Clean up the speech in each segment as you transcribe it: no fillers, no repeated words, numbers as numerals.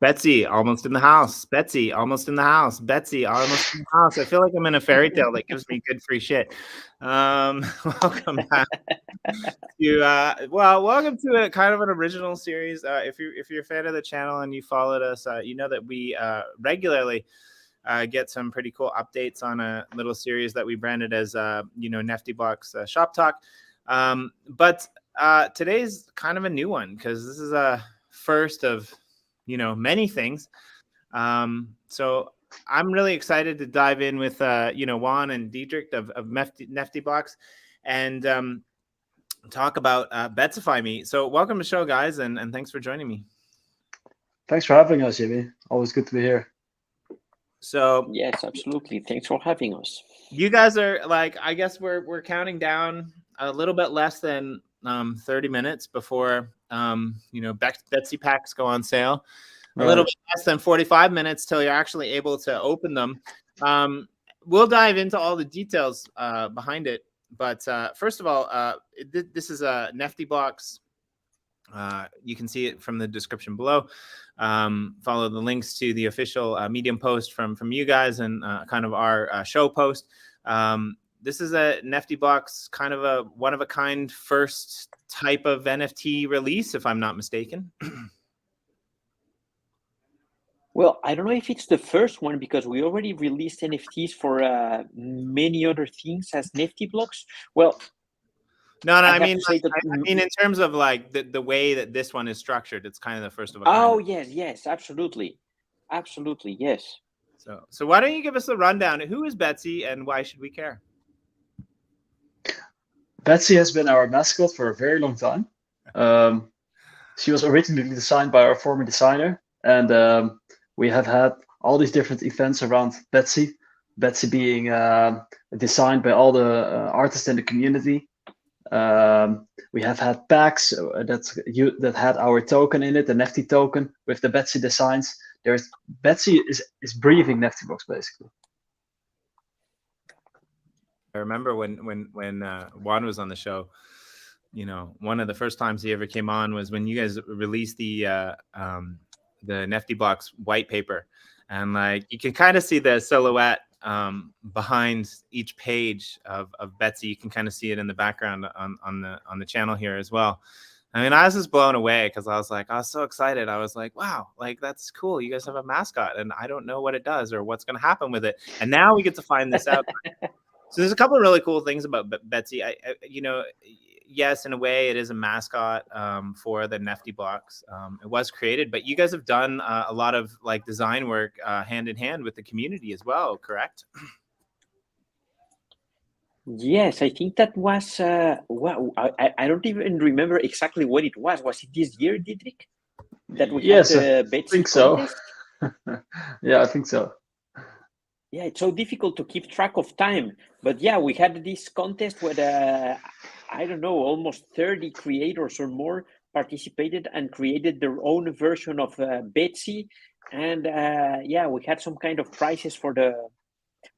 Betsy, almost in the house. Betsy, almost in the house. Betsy, almost in the house. I feel like I'm in a fairy tale that gives me good free shit. Welcome back to welcome to a kind of an original series. If you're a fan of the channel and you followed us, you know that we regularly get some pretty cool updates on a little series that we branded as NeftyBlocks Shop Talk. But today's kind of a new one because this is a first of many things. So I'm really excited to dive in with Juan and Diedrich of NeftyBlocks and talk about Betsify Me. So welcome to the show, guys, and thanks for joining me. Thanks for having us, Jimmy. Always good to be here. So yes, absolutely. Thanks for having us. You guys are I guess we're counting down a little bit less than 30 minutes before Betsy packs go on sale. A little bit less than 45 minutes till you're actually able to open them. We'll dive into all the details behind it. But first of all, this is a NeftyBlocks. You can see it from the description below. Follow the links to the official Medium post from you guys and kind of our show post. This is a NeftyBlocks kind of a one-of-a-kind first type of NFT release, if I'm not mistaken. Well, I don't know if it's the first one because we already released NFTs for many other things as NeftyBlocks. Well, no, I mean in terms of the way that this one is structured, it's kind of the first of a kind. Oh yes, absolutely, yes. So why don't you give us a rundown? Who is Betsy and why should we care? Betsy has been our mascot for a very long time. She was originally designed by our former designer, and we have had all these different events around Betsy. Betsy being designed by all the artists in the community. We have had packs that had our token in it, the Nefty token with the Betsy designs. Betsy is breathing NeftyBlocks basically. I remember when Juan was on the show, one of the first times he ever came on was when you guys released the NeftyBlocks white paper, and you can kind of see the silhouette behind each page of Betsy. You can kind of see it in the background on the channel here as well. I mean, I was just blown away because I was so excited. I was like, wow, that's cool. You guys have a mascot and I don't know what it does or what's going to happen with it. And now we get to find this out. So there's a couple of really cool things about Betsy. Yes, in a way, it is a mascot for the NeftyBlocks. It was created, but you guys have done a lot of design work hand in hand with the community as well, correct? Yes, I think that was. I don't even remember exactly what it was. Was it this year, Diedrich? That we had the Betsy I think contest? so. Yeah, I think so. Yeah, it's so difficult to keep track of time. But yeah, we had this contest where, I don't know, almost 30 creators or more participated and created their own version of Betsy. And yeah, we had some kind of prizes for the...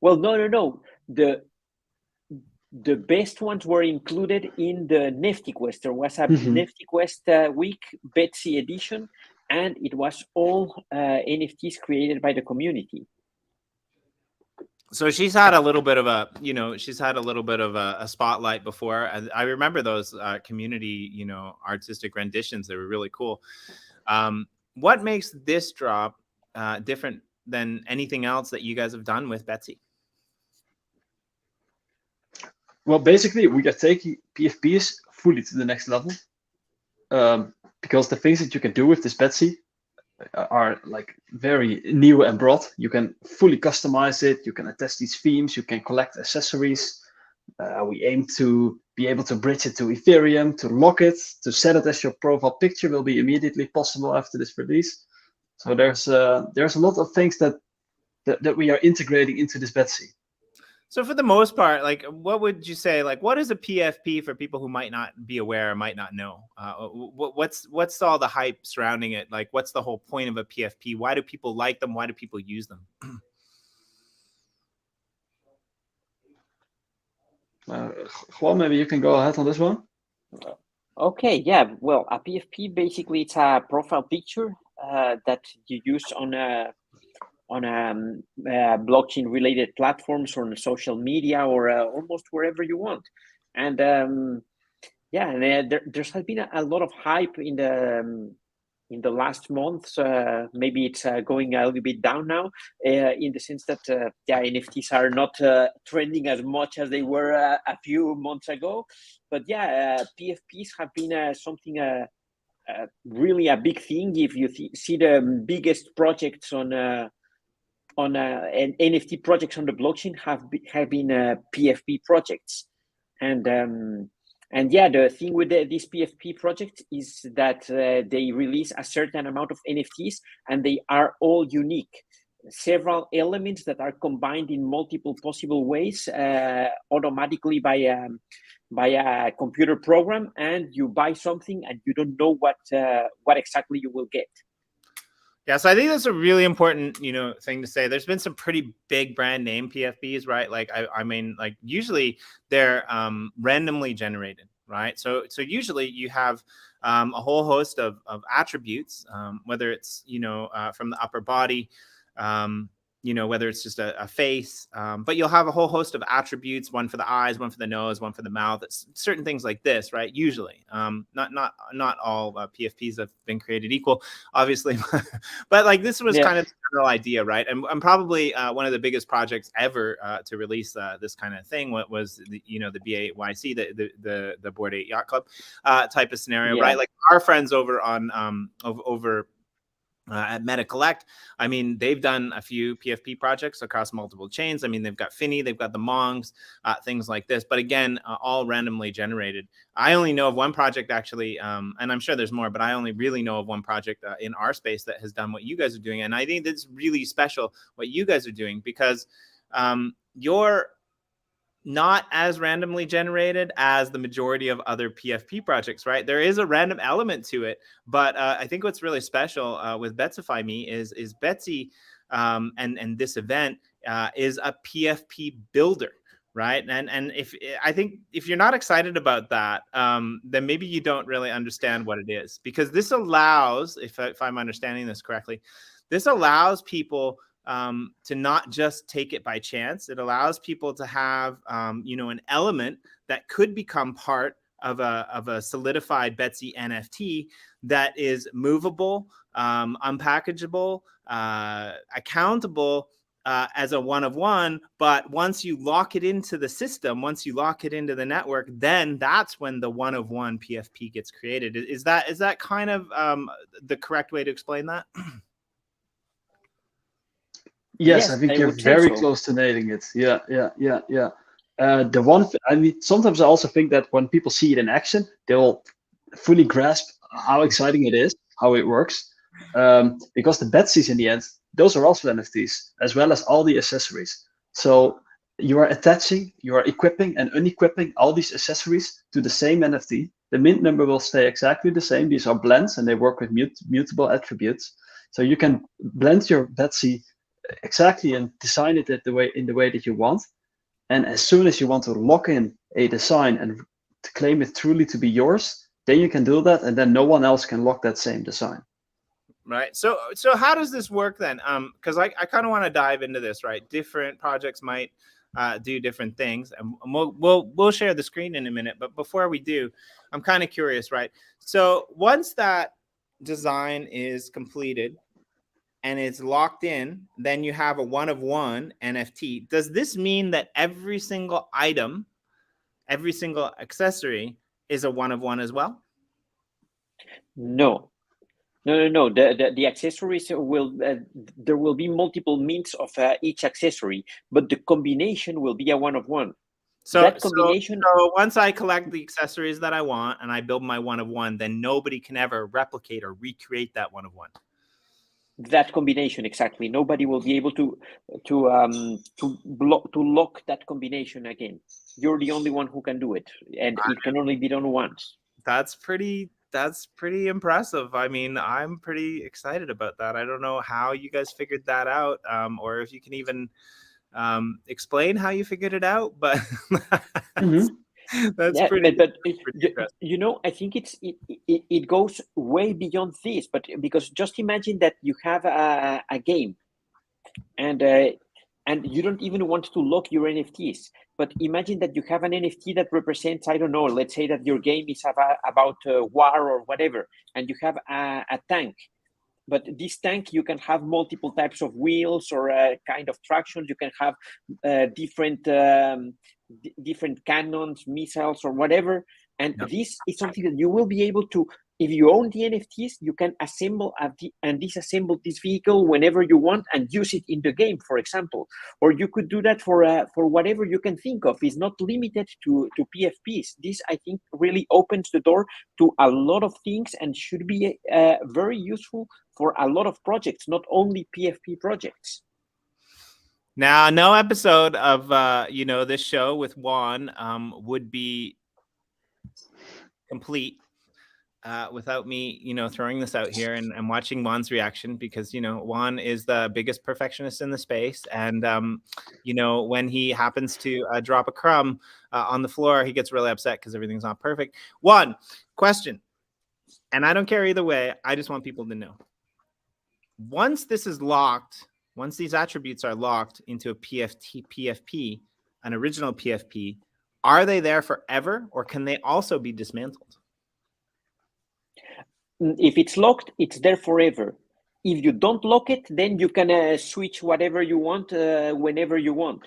Well, no. The best ones were included in the NeftyQuest. There was a NeftyQuest week Betsy edition, and it was all NFTs created by the community. So she's had a little bit of a spotlight before. I remember those community, artistic renditions. They were really cool. What makes this drop different than anything else that you guys have done with Betsy? Well, basically, we are taking PFPs fully to the next level because the things that you can do with this Betsy are very new and broad. You can fully customize it. You can attach these themes. You can collect accessories. We aim to be able to bridge it to Ethereum, to lock it, to set it as your profile picture will be immediately possible after this release. So there's a lot of things that we are integrating into this Betsy. So for the most part, what would you say? What is a PFP for people who might not be aware or might not know? What's all the hype surrounding it? What's the whole point of a PFP? Why do people like them? Why do people use them? Juan, maybe you can go ahead on this one. Okay, yeah. Well, a PFP basically it's a profile picture that you use on blockchain related platforms or on social media or almost wherever you want. And yeah, and there's been a lot of hype in the last months. Maybe it's going a little bit down now, in the sense that yeah, NFTs are not trending as much as they were a few months ago. But yeah, PFPs have been something really a big thing. If you see the biggest projects on and NFT projects on the blockchain have been PFP projects, and yeah, the thing with these PFP projects is that they release a certain amount of NFTs, and they are all unique. Several elements that are combined in multiple possible ways automatically by a computer program, and you buy something and you don't know what exactly you will get. Yeah, so I think that's a really important, thing to say. There's been some pretty big brand name PFPs, right? Like, I mean, like usually they're randomly generated, right? So usually you have a whole host of attributes, whether it's from the upper body, whether it's just a face, but you'll have a whole host of attributes, one for the eyes, one for the nose, one for the mouth, certain things like this, right? Usually, not all PFPs have been created equal, obviously, but like this was kind of the general idea, right? And probably one of the biggest projects ever to release this kind of thing was the BAYC, the Bored Ape Yacht Club type of scenario, right? Like our friends over on at Meta Collect, I mean, they've done a few PFP projects across multiple chains. I mean, they've got Finny, they've got the Mongs, things like this. But again, all randomly generated. I only know of one project actually, and I'm sure there's more, but I only really know of one project in our space that has done what you guys are doing. And I think that's really special what you guys are doing, because you're not as randomly generated as the majority of other PFP projects, right? There is a random element to it, but I think what's really special with Betsify Me is Betsy and this event is a PFP builder, right? And I think if you're not excited about that, then maybe you don't really understand what it is, because this allows, if I'm understanding this correctly, this allows people to not just take it by chance. It allows people to have, an element that could become part of a solidified Betsy NFT that is movable, unpackageable, accountable as a one-of-one. But once you lock it into the system, once you lock it into the network, then that's when the one-of-one PFP gets created. Is that kind of the correct way to explain that? Yes, I think you're very close to nailing it. Yeah. Sometimes I also think that when people see it in action, they'll fully grasp how exciting it is, how it works. Because the Betsy's in the end, those are also NFTs, as well as all the accessories. So you are attaching, you are equipping and unequipping all these accessories to the same NFT. The mint number will stay exactly the same. These are blends and they work with mutable attributes. So you can blend your Betsy exactly and design it in the way that you want. And as soon as you want to lock in a design and to claim it truly to be yours, then you can do that, and then no one else can lock that same design. Right. So how does this work then? Because I kind of want to dive into this, right? Different projects might do different things, and we'll share the screen in a minute. But before we do, I'm kind of curious, right? So once that design is completed and it's locked in, then you have a one-of-one NFT. Does this mean that every single item, every single accessory is a one-of-one as well? No. The accessories will there will be multiple mints of each accessory, but the combination will be a one-of-one. So that combination. So once I collect the accessories that I want and I build my one-of-one, then nobody can ever replicate or recreate that one-of-one. That combination, exactly. Nobody will be able to lock that combination again. You're the only one who can do it, and it can only be done once. That's pretty impressive. I mean, I'm pretty excited about that. I don't know how you guys figured that out, or if you can even explain how you figured it out, but That's Yeah, pretty. but Pretty interesting. you know, I think it goes way beyond this. But because just imagine that you have a game, and you don't even want to lock your NFTs. But imagine that you have an NFT that represents, I don't know, let's say that your game is about war or whatever, and you have a tank. But this tank, you can have multiple types of wheels or kind of traction. You can have different cannons, missiles, or whatever. And Yep. this is something that you will be able to, if you own the NFTs, you can assemble and disassemble this vehicle whenever you want and use it in the game, for example. Or you could do that for whatever you can think of. It's not limited to PFPs. This, I think, really opens the door to a lot of things and should be very useful for a lot of projects, not only PFP projects. Now, no episode of this show with Juan would be complete without me, throwing this out here and watching Juan's reaction, because, Juan is the biggest perfectionist in the space. And, when he happens to drop a crumb on the floor, he gets really upset because everything's not perfect. Juan, question, and I don't care either way. I just want people to know. Once this is locked, once these attributes are locked into a PFP, an original PFP, are they there forever, or can they also be dismantled? If it's locked, it's there forever. If you don't lock it, then you can switch whatever you want whenever you want.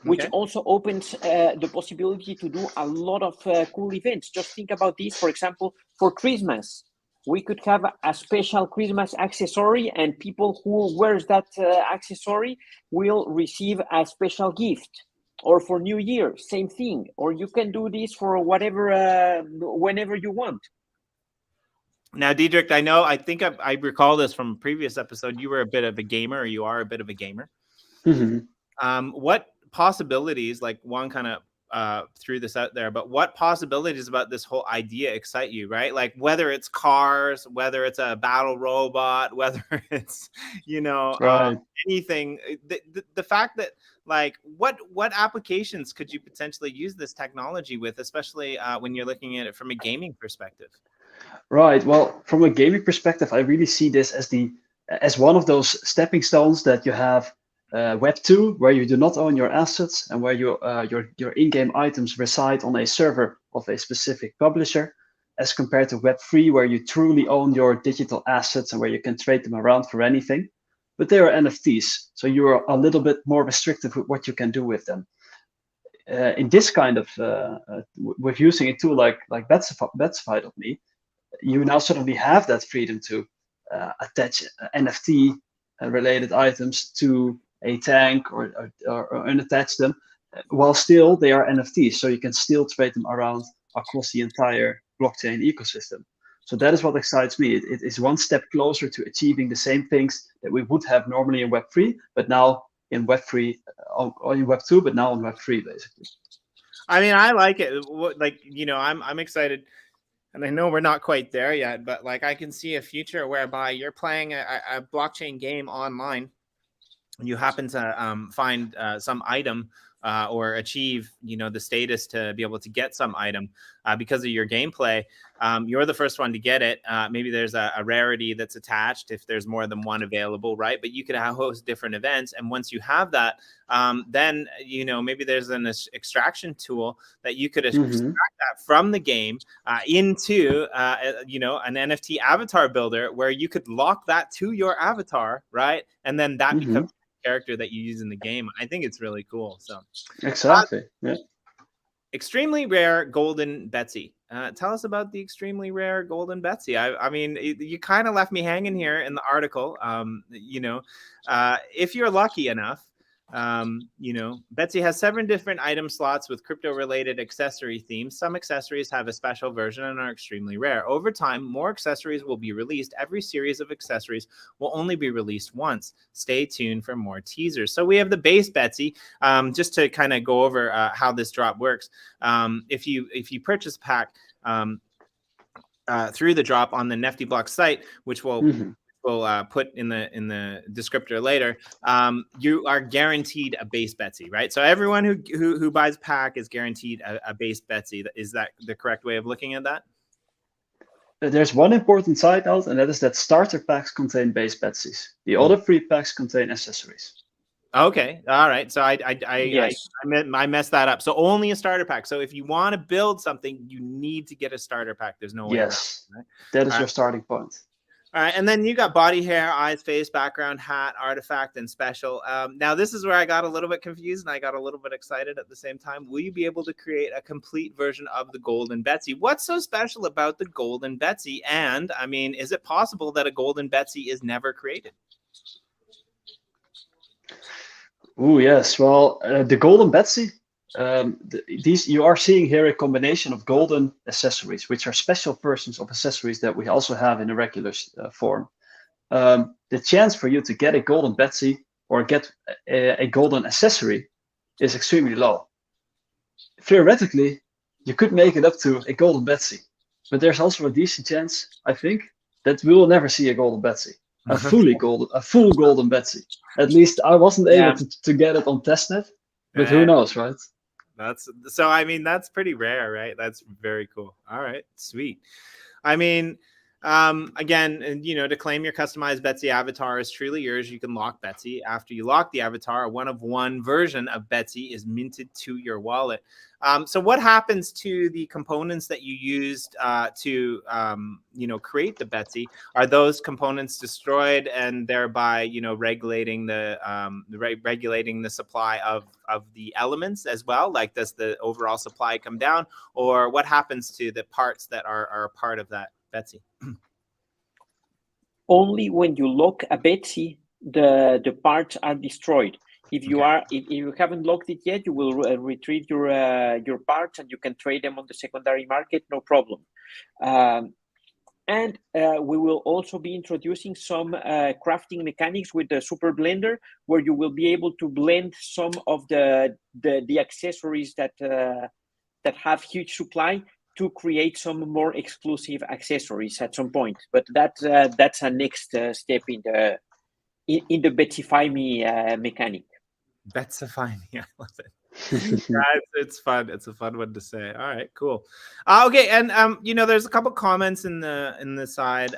Which also opens the possibility to do a lot of cool events. Just think about this, for example, for Christmas. We could have a special Christmas accessory, and people who wears that accessory will receive a special gift. Or for New Year, same thing. Or you can do this for whatever, whenever you want. Now, Diedrich, I think I recall this from a previous episode. You were a bit of a gamer, or you are a bit of a gamer. Mm-hmm. What possibilities, like Juan kind of threw this out there, but what possibilities about this whole idea excite you, right? Like whether it's cars, whether it's a battle robot, whether it's, Right. anything, the fact that, like, what applications could you potentially use this technology with, especially when you're looking at it from a gaming perspective? Right. Well, from a gaming perspective, I really see this as one of those stepping stones that you have Web 2, where you do not own your assets and where your in-game items reside on a server of a specific publisher, as compared to Web 3, where you truly own your digital assets and where you can trade them around for anything. But they are NFTs, so you are a little bit more restrictive with what you can do with them. In this kind of, with using a tool like Betsy, you now suddenly have that freedom to attach NFT related items to a tank or unattach them, while still they are NFTs. So you can still trade them around across the entire blockchain ecosystem. So that is what excites me. It is one step closer to achieving the same things that we would have normally in Web 3, but now in Web 3, or in Web 2, but now in Web 3, basically. I mean, I like it. Like, I'm excited. And I know we're not quite there yet, but like I can see a future whereby you're playing a blockchain game online. You happen to find some item or achieve, the status to be able to get some item because of your gameplay. You're the first one to get it. Maybe there's a rarity that's attached if there's more than one available, right? But you could host different events. And once you have that, then, maybe there's an extraction tool that you could extract that from the game into, an NFT avatar builder where you could lock that to your avatar, right? And then that becomes character that you use in the game. I think it's really cool. So exactly. Yeah. Extremely rare golden Betsy. Tell us about the extremely rare golden Betsy. I mean, you kind of left me hanging here in the article. If you're lucky enough, Betsy has 7 different item slots with crypto-related accessory themes. Some accessories have a special version and are extremely rare. Over time, more accessories will be released. Every series of accessories will only be released once. Stay tuned for more teasers. So we have the base Betsy. Just to kind of go over how this drop works. If you purchase a pack through the drop on the NeftyBlocks site, which will will put in the descriptor later, you are guaranteed a base Betsy, right? So everyone who buys a pack is guaranteed a base Betsy. Is that the correct way of looking at that? There's one important side note, and that is that starter packs contain base Betsies. The other free packs contain accessories. Okay, all right. So Yes. I messed that up. So only a starter pack. So if you want to build something, you need to get a starter pack. There's no way Yes, around, right? that is your starting point. All right, and then you got body, hair, eyes, face, background, hat, artifact, and special. Now, this is where I got a little bit confused and I got a little bit excited at the same time. Will you be able to create a complete version of the Golden Betsy? What's so special about the Golden Betsy? And, I mean, is it possible that a Golden Betsy is never created? Oh, yes. Well, the Golden Betsy, these you are seeing here a combination of golden accessories, which are special versions of accessories that we also have in the regular form. The chance for you to get a Golden Betsy or get a golden accessory is extremely low. Theoretically, you could make it up to a Golden Betsy, but there's also a decent chance, I think, that we will never see a Golden Betsy. A full Golden Betsy. At least I wasn't able to get it on testnet, but who knows, right? I mean, that's pretty rare, right? That's very cool. All right, sweet. I mean, again, you know, to claim your customized Betsy avatar is truly yours. You can lock Betsy. After you lock the avatar, a one-of-one version of Betsy is minted to your wallet. So what happens to the components that you used to, you know, create the Betsy? Are those components destroyed and thereby, you know, regulating the supply of the elements as well? Like, does the overall supply come down, or what happens to the parts that are a part of that Betsy? Only when you lock a Betsy, the parts are destroyed. If you haven't locked it yet, you will retrieve your parts and you can trade them on the secondary market, no problem. And we will also be introducing some crafting mechanics with the Super Blender, where you will be able to blend some of the accessories that have huge supply to create some more exclusive accessories at some point. But that's a next step in the Betsify Me mechanic. Betsify Me, I love it. It's fun. It's a fun one to say. All right, cool. Okay, and you know, there's a couple comments in the side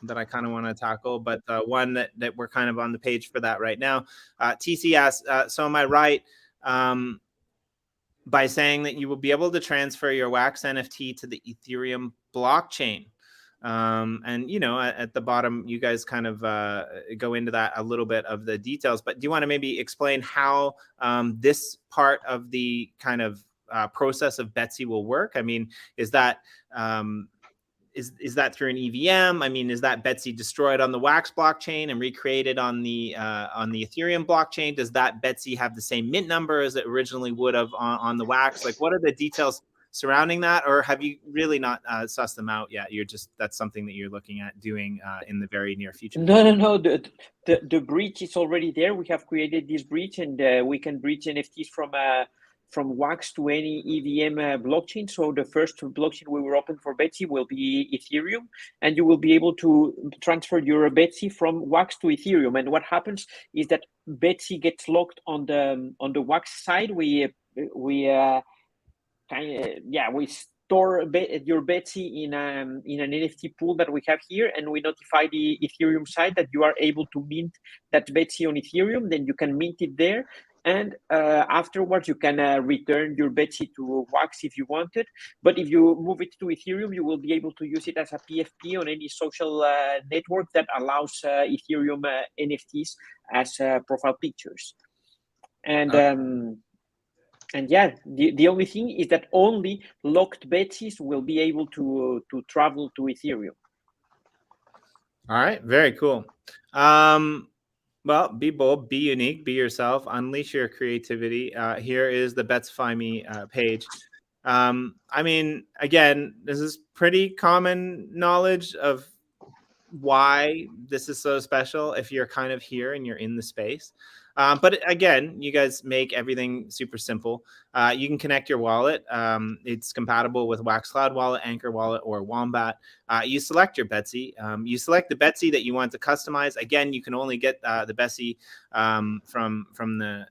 that I kind of want to tackle, but one that we're kind of on the page for that right now. TC asks, so am I right by saying that you will be able to transfer your Wax NFT to the Ethereum blockchain? And, you know, at the bottom, you guys kind of go into that a little bit of the details, but do you want to maybe explain how this part of the kind of process of Betsy will work? I mean, is that that through an EVM? I mean, is that Betsy destroyed on the Wax blockchain and recreated on the Ethereum blockchain? Does that Betsy have the same mint number as it originally would have on the Wax? Like, what are the details surrounding that, or have you really not sussed them out yet? That's something that you're looking at doing in the very near future? No. The bridge is already there. We have created this bridge, and we can bridge NFTs from Wax to any EVM blockchain. So the first blockchain we will open for Betsy will be Ethereum, and you will be able to transfer your Betsy from Wax to Ethereum. And what happens is that Betsy gets locked on the Wax side. We store your Betsy in an NFT pool that we have here, and we notify the Ethereum side that you are able to mint that Betsy on Ethereum. Then you can mint it there, and afterwards you can return your Betsy to Wax if you want it. But if you move it to Ethereum, you will be able to use it as a PFP on any social network that allows Ethereum NFTs as profile pictures. And yeah, the only thing is that only locked Betsy's will be able to travel to Ethereum. All right, very cool. Well, be bold, be unique, be yourself, unleash your creativity. Here is the Betsify Me page. I mean, again, this is pretty common knowledge of why this is so special if you're kind of here and you're in the space. But again, you guys make everything super simple. You can connect your wallet. It's compatible with Waxcloud Wallet, Anchor Wallet, or Wombat. You select your Betsy. You select the Betsy that you want to customize. Again, you can only get the Betsy from the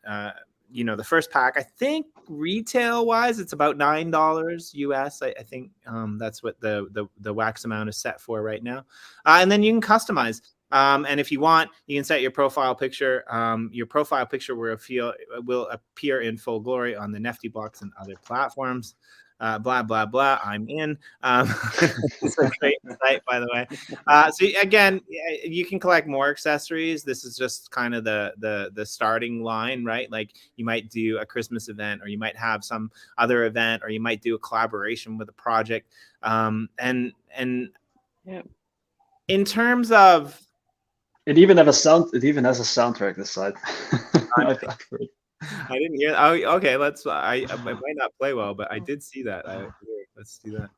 the first pack. I think retail wise, it's about $9 US. I think that's what the wax amount is set for right now. And then you can customize. And if you want, you can set your profile picture. Your profile picture will appear in full glory on the NeftyBlocks and other platforms. Blah, blah, blah. I'm in. It's a great site, by the way. So again, you can collect more accessories. This is just kind of the starting line, right? Like you might do a Christmas event, or you might have some other event, or you might do a collaboration with a project. And yeah. In terms of, it even has a soundtrack. This side. I didn't hear. Oh, okay. I might not play well, but I did see that. Let's do that.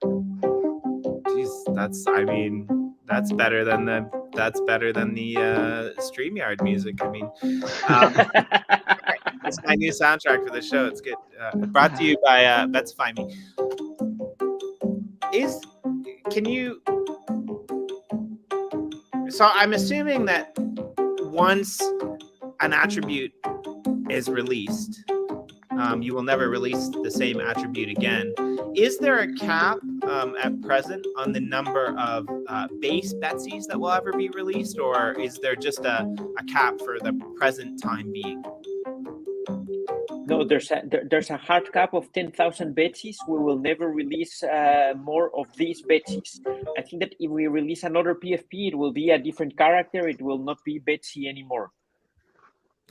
Jeez, that's better than the StreamYard music. I mean, it's my new soundtrack for the show. It's good. Brought to you by Betsy. So I'm assuming that once an attribute is released, you will never release the same attribute again. Is there a cap at present on the number of base Betsies that will ever be released, or is there just a cap for the present time being? No, there's a hard cap of 10,000 Betsies. We will never release more of these Betsies. I think that if we release another PFP, it will be a different character. It will not be Betsy anymore.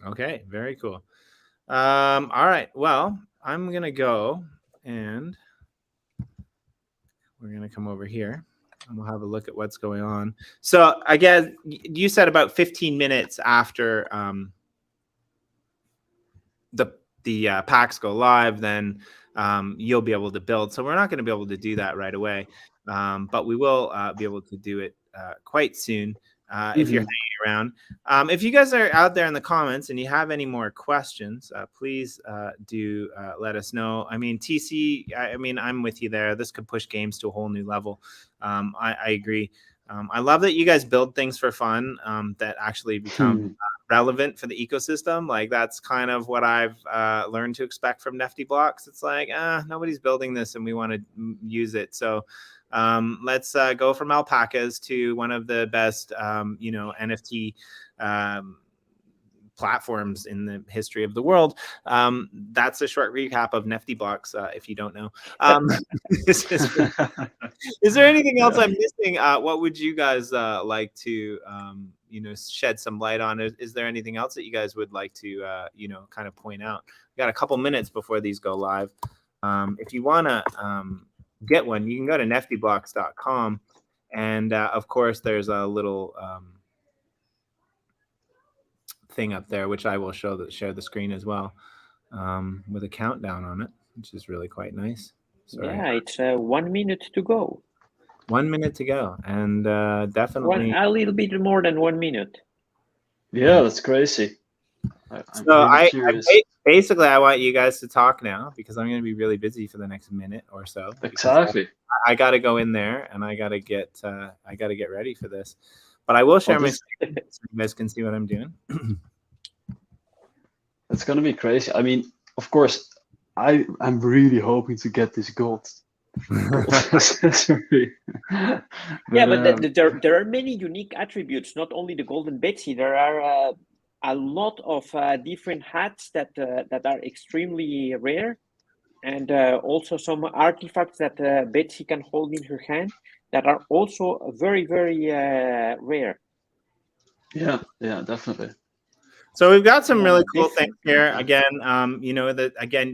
Okay, very cool. All right. Well, I'm going to go and we're going to come over here and we'll have a look at what's going on. So I guess you said about 15 minutes after the packs go live, then you'll be able to build. So we're not going to be able to do that right away, but we will be able to do it quite soon. If you're hanging around. If you guys are out there in the comments and you have any more questions, please do let us know. I mean, TC, I'm with you there. This could push games to a whole new level. I agree. I love that you guys build things for fun that actually become relevant for the ecosystem. Like that's kind of what I've learned to expect from NeftyBlocks. It's like, nobody's building this and we want to use it. So let's go from alpacas to one of the best, NFT platforms in the history of the world. That's a short recap of NeftyBlocks, if you don't know. Is there anything else I'm missing? What would you guys like to, shed some light on? Is there anything else that you guys would like to, kind of point out? We got a couple minutes before these go live. If you want to get one, you can go to NeftyBlocks.com, and of course there's a little thing up there which I will share the screen as well, with a countdown on it, which is really quite nice. Sorry. Yeah, it's 1 minute to go. 1 minute to go, and definitely a little bit more than 1 minute. Yeah, that's crazy. Basically, I want you guys to talk now because I'm going to be really busy for the next minute or so. Exactly. I got to go in there and I got to get ready for this. But I will share my screen so you guys can see what I'm doing. It's going to be crazy. I mean, of course, I'm really hoping to get this gold. Yeah, but there are many unique attributes. Not only the golden Betsy, there are a lot of different hats that are extremely rare, and also some artifacts that Betsy can hold in her hand that are also very, very rare. Yeah, definitely. So we've got some really cool things here. Again,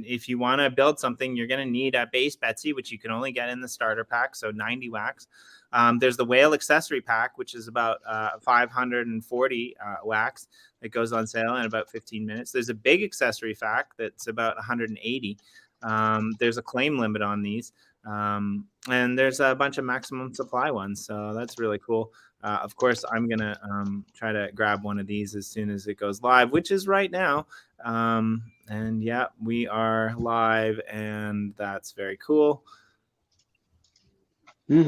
if you want to build something, you're going to need a base Betsy, which you can only get in the starter pack, so 90 wax. There's the whale accessory pack, which is about 540 wax. It goes on sale in about 15 minutes. There's a big accessory pack that's about 180. There's a claim limit on these. And there's a bunch of maximum supply ones. So that's really cool. Of course, I'm going to try to grab one of these as soon as it goes live, which is right now. And yeah, we are live, and that's very cool. This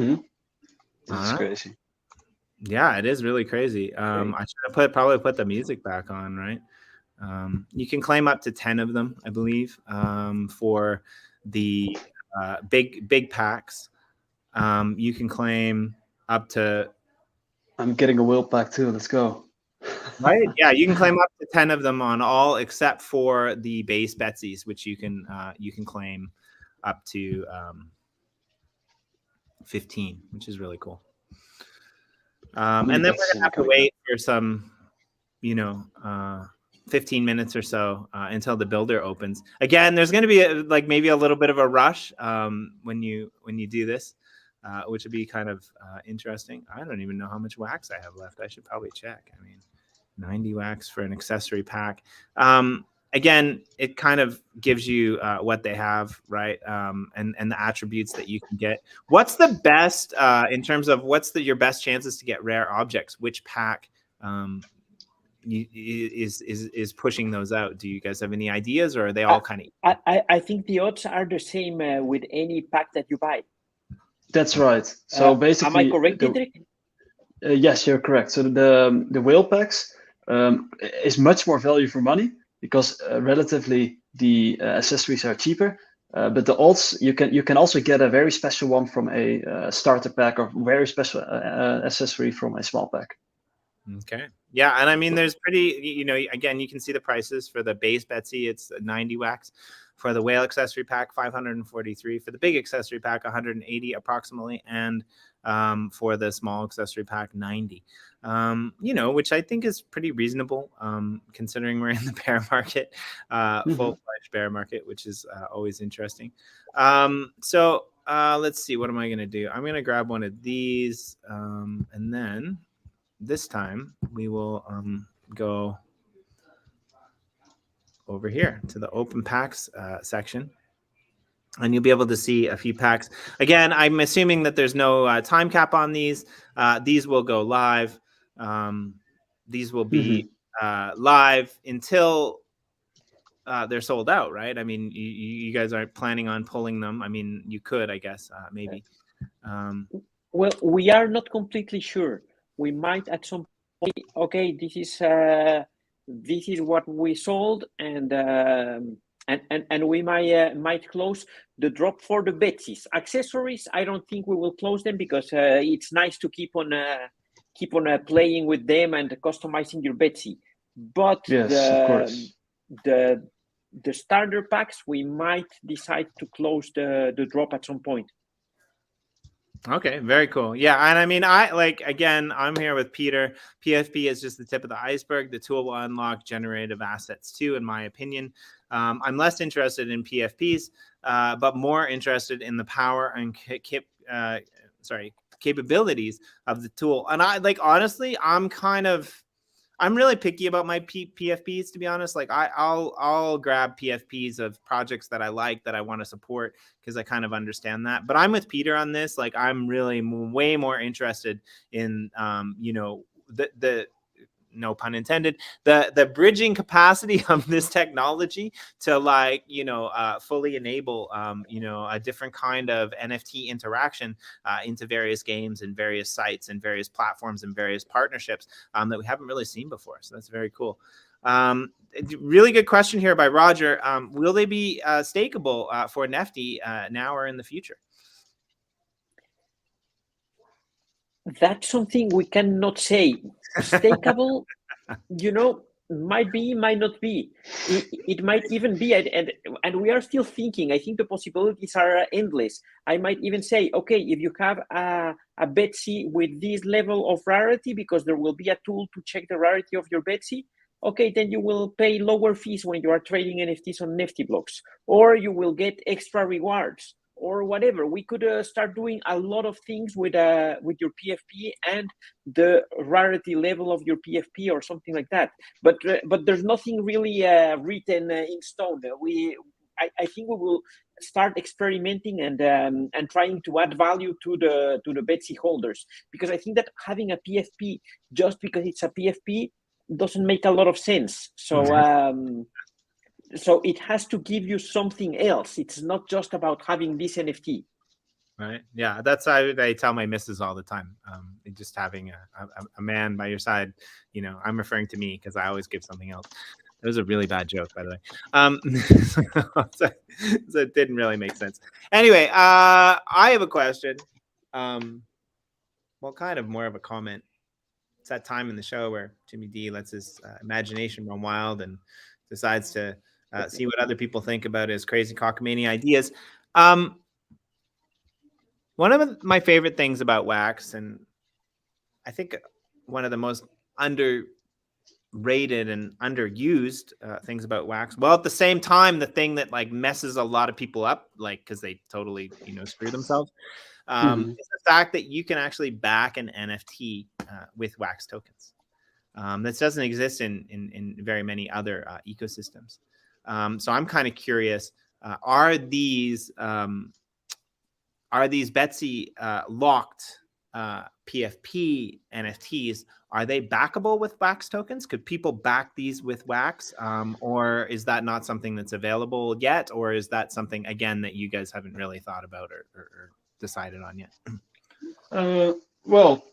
All is right. crazy. Yeah, it is really crazy. I should have probably put the music back on, right? You can claim up to 10 of them, I believe, for the big packs. You can claim up to... I'm getting a whale pack too. Let's go. Right? Yeah, you can claim up to 10 of them on all except for the base Betsy's, which you can claim up to 15, which is really cool. And then we're gonna have to wait for some, 15 minutes or so until the builder opens. Again, there's going to be maybe a little bit of a rush when you do this, which would be kind of interesting. I don't even know how much wax I have left. I should probably check. I mean, 90 wax for an accessory pack. Again, it kind of gives you what they have, right? And the attributes that you can get. What's the best in terms of your best chances to get rare objects? Which pack is pushing those out? Do you guys have any ideas, or are they all kind of... I think the odds are the same with any pack that you buy. That's right. So basically, am I correct, Dietrich? Yes, you're correct. So the whale packs is much more value for money because relatively the accessories are cheaper. But the odds, you can also get a very special one from a starter pack, or very special accessory from a small pack. Okay. Yeah, and I mean, there's pretty, again, you can see the prices for the base Betsy. It's 90 wax. For the whale accessory pack, 543. For the big accessory pack, 180 approximately. And for the small accessory pack, 90. Which I think is pretty reasonable considering we're in the bear market, full-fledged bear market, which is always interesting. So let's see, what am I going to do? I'm going to grab one of these, and then this time we will go over here to the open packs section, and you'll be able to see a few packs. Again, I'm assuming that there's no time cap on these. These will go live. These will be live until they're sold out, right? I mean, you guys aren't planning on pulling them. I mean, you could, I guess, maybe. Well, we are not completely sure. We might at some point, okay, this is what we sold, and we might close the drop for the Betsy's. Accessories, I don't think we will close them because it's nice to keep on playing with them and customizing your Betsy. But yes, of course. the starter packs, we might decide to close the drop at some point. Okay, very cool. Yeah, and I mean, I'm here with Peter. PFP is just the tip of the iceberg. The tool will unlock generative assets too, in my opinion. I'm less interested in PFPs, but more interested in the power and capabilities of the tool. And honestly, I'm really picky about my PFPs, to be honest. I'll grab PFPs of projects that I like, that I want to support, because I kind of understand that. But I'm with Peter on this. I'm really way more interested in, the no pun intended, the bridging capacity of this technology to fully enable, a different kind of NFT interaction into various games and various sites and various platforms and various partnerships that we haven't really seen before. So that's very cool. Really good question here by Roger. Will they be stakeable for Nefty now or in the future? That's something we cannot say. Stakeable, might be, might not be. It might even be, and we are still thinking. I think the possibilities are endless. I might even say, okay, if you have a Betsy with this level of rarity, because there will be a tool to check the rarity of your Betsy, okay, then you will pay lower fees when you are trading NFTs on NeftyBlocks, or you will get extra rewards, or whatever. We could start doing a lot of things with your PFP and the rarity level of your PFP or something like that. But there's nothing really written in stone. I think we will start experimenting and trying to add value to the Betsy holders, because I think that having a PFP just because it's a PFP doesn't make a lot of sense. So so it has to give you something else. It's not just about having this NFT. Right. Yeah, that's I tell my missus all the time. Just having a man by your side, you know, I'm referring to me because I always give something else. That was a really bad joke, by the way. So it didn't really make sense. Anyway, I have a question. Well, kind of more of a comment. It's that time in the show where Jimmy D lets his imagination run wild and decides to see what other people think about his crazy cockamamie ideas. One of my favorite things about Wax, and I think one of the most underrated and underused things about Wax, well, at the same time, the thing that like messes a lot of people up, like because they totally, you know, screw themselves, is the fact that you can actually back an NFT with Wax tokens. This doesn't exist in very many other ecosystems. So I'm kind of curious, are these Betsy locked PFP NFTs? Are they backable with Wax tokens? Could people back these with Wax? Or is that not something that's available yet? Or is that something, again, that you guys haven't really thought about or decided on yet? Well,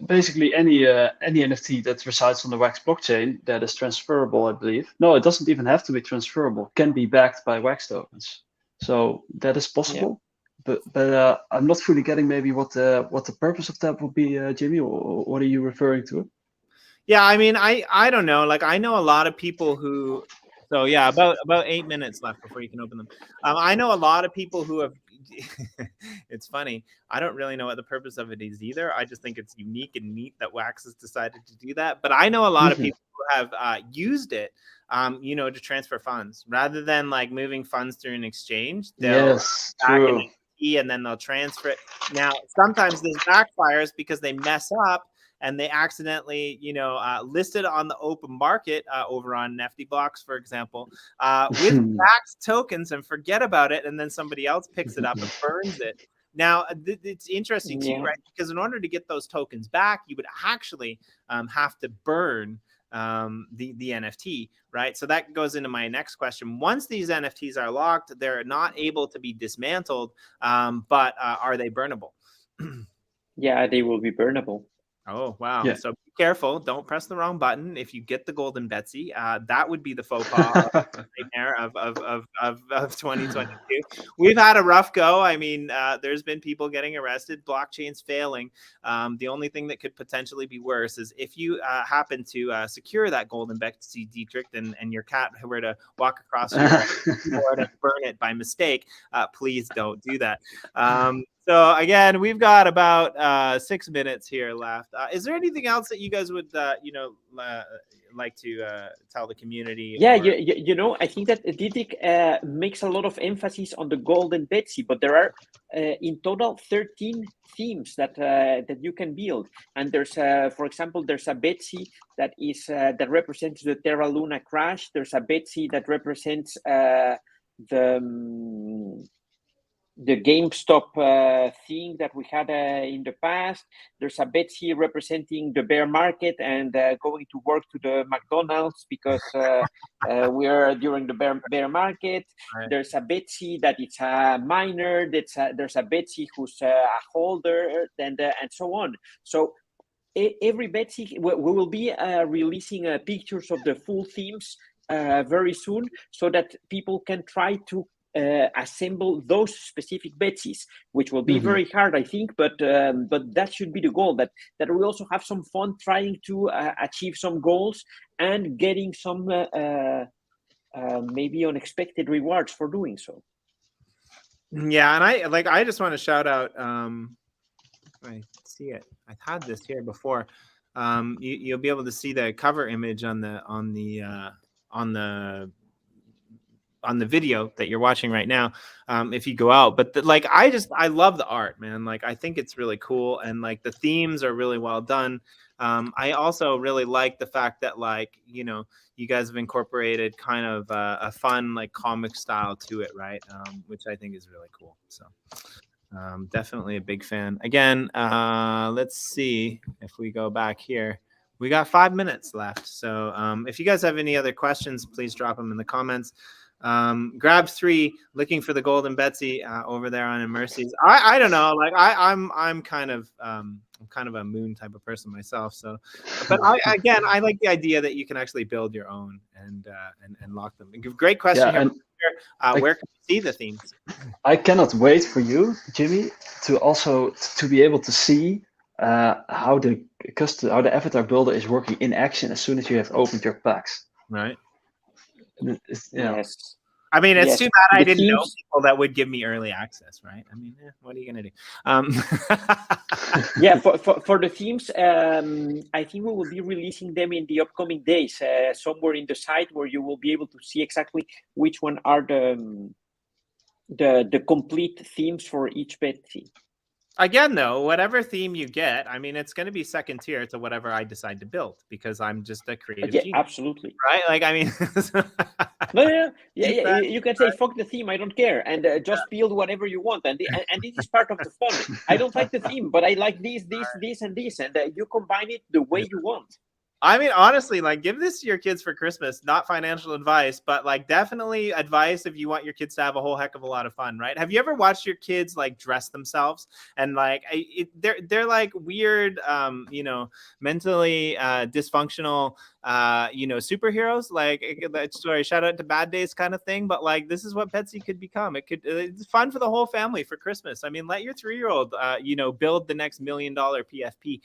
basically any NFT that resides on the Wax blockchain that is transferable, I believe. No, it doesn't even have to be transferable. Can be backed by Wax tokens. So that is possible. Yeah. But I'm not fully getting maybe what the purpose of that would be, Jimmy. Or what are you referring to? Yeah, I mean, I don't know. Like, I know a lot of people who. So yeah, about 8 minutes left before you can open them. I know a lot of people who have. It's funny. I don't really know what the purpose of it is either. I just think it's unique and neat that Wax has decided to do that. But I know a lot of people who have used it, you know, to transfer funds rather than like moving funds through an exchange. They'll back an NFT and then they'll transfer it. Now, sometimes this backfires because they mess up and they accidentally, you know, listed on the open market over on NeftyBlocks, for example, with Wax tokens and forget about it, and then somebody else picks it up and burns it. Now, it's interesting too, right? Because in order to get those tokens back, you would actually have to burn the NFT, right? So that goes into my next question. Once these NFTs are locked, they're not able to be dismantled, but are they burnable? Yeah, they will be burnable. Oh, wow. Yeah. So be careful. Don't press the wrong button. If you get the golden Betsy, that would be the faux pas nightmare of 2022. We've had a rough go. I mean, there's been people getting arrested, blockchains failing. The only thing that could potentially be worse is if you happen to secure that golden Betsy, Dietrich, and your cat were to walk across your board and burn it by mistake, please don't do that. So again, we've got about 6 minutes here left. Is there anything else that you guys would, you know, like to tell the community? Yeah, you know, I think that Dietrich makes a lot of emphasis on the golden Betsy, but there are in total 13 themes that that you can build. And there's, for example, there's a Betsy that is that represents the Terra Luna crash. There's a Betsy that represents the GameStop thing that we had in the past. There's a Betsy representing the bear market and going to work to the McDonald's because we are during the bear market. Right. There's a Betsy that it's a miner. There's a Betsy who's a holder and so on. So every Betsy, we will be releasing pictures of the full themes very soon so that people can try to assemble those specific Betsies, which will be very hard, I think, but that should be the goal, that we also have some fun trying to achieve some goals and getting some maybe unexpected rewards for doing so. Yeah, and I just want to shout out, I see it. I've had this here before. You'll be able to see the cover image on the on the video that you're watching right now, if you go out. But like, I love the art, man. Like, I think it's really cool, and like the themes are really well done. I also really like the fact that, like, you know, you guys have incorporated kind of a fun like comic style to it, right? Which I think is really cool. So definitely a big fan. Again, let's see if we go back here. We got 5 minutes left. So if you guys have any other questions, please drop them in the comments. Grab3 looking for the golden Betsy over there on Immersies. I don't know, like I'm kind of a moon type of person myself, so but I like the idea that you can actually build your own and lock them. Great question. Yeah, here. Where can you see the themes? I cannot wait for you, Jimmy, to also to be able to see how the avatar builder is working in action as soon as you have opened your packs. Right. Yes. I mean, it's too bad I didn't know themes, people that would give me early access, right? I mean, what are you gonna do? Yeah, for the themes, I think we will be releasing them in the upcoming days, somewhere in the site where you will be able to see exactly which one are the complete themes for each Betsy. Again, though, whatever theme you get, I mean, it's going to be second tier to whatever I decide to build, because I'm just a creative genius, absolutely. right? Like, I mean, yeah. You can say fuck the theme, I don't care, and just build whatever you want, and this is part of the fun. I don't like the theme, but I like this, and this, and you combine it the way you want. I mean, honestly, like, give this to your kids for Christmas. Not financial advice, but like definitely advice if you want your kids to have a whole heck of a lot of fun, right? Have you ever watched your kids like dress themselves and like they're like weird, you know, mentally dysfunctional, you know, superheroes? Like, sorry, shout out to Bad Days kind of thing, but like this is what Betsy could become. It's fun for the whole family for Christmas. I mean, let your 3-year-old, you know, build the next $1 million PFP.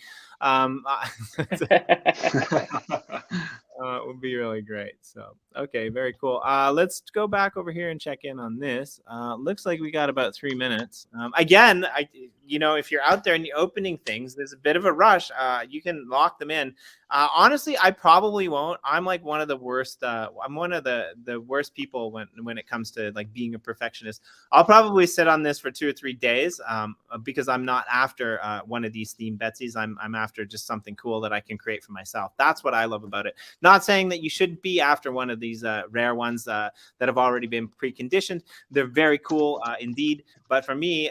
It would be really great. So, okay, very cool. Let's go back over here and check in on this. Looks like we got about 3 minutes. Again, you know, if you're out there and you're opening things, there's a bit of a rush. You can lock them in. Honestly, I probably won't. I'm like one of the worst. I'm one of the worst people when it comes to like being a perfectionist. I'll probably sit on this for 2 or 3 days because I'm not after one of these theme Betsies. I'm after just something cool that I can create for myself. That's what I love about it. Not saying that you shouldn't be after one of these rare ones that have already been preconditioned. They're very cool indeed. But for me,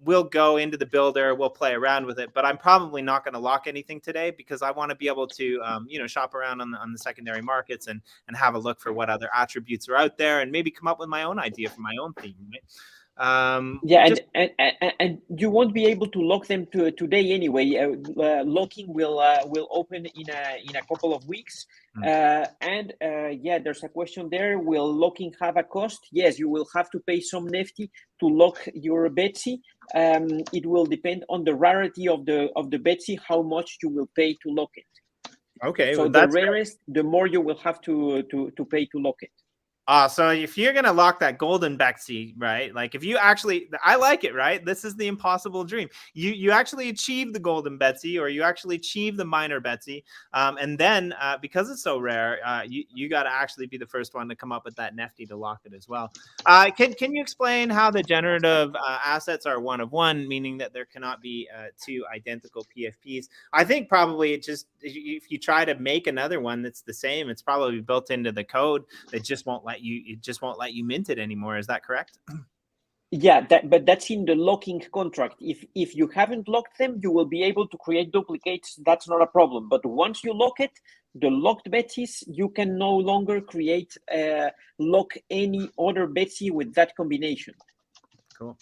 we'll go into the builder, we'll play around with it. But I'm probably not going to lock anything today because I want to be able to, you know, shop around on the secondary markets and have a look for what other attributes are out there and maybe come up with my own idea for my own theme. Right? And you won't be able to lock them today anyway. Locking will open in a couple of weeks. Yeah, there's a question there. Will locking have a cost? Yes, you will have to pay some Nefty to lock your Betsy. It will depend on the rarity of the Betsy, how much you will pay to lock it. Okay, so the rarest, the more you will have to pay to lock it. So if you're going to lock that golden Betsy, right? Like if you actually, I like it, right? This is the impossible dream. You actually achieve the golden Betsy, or you actually achieve the minor Betsy. And then because it's so rare, you got to actually be the first one to come up with that Nefty to lock it as well. Can you explain how the generative assets are one of one, meaning that there cannot be 2 identical PFPs? I think probably it just, if you try to make another one that's the same, it's probably built into the code that just won't let you mint it anymore. Is that correct? Yeah, but that's in the locking contract. If you haven't locked them, you will be able to create duplicates. That's not a problem. But once you lock it, the locked Betsies, you can no longer create lock any other Betsy with that combination. Cool.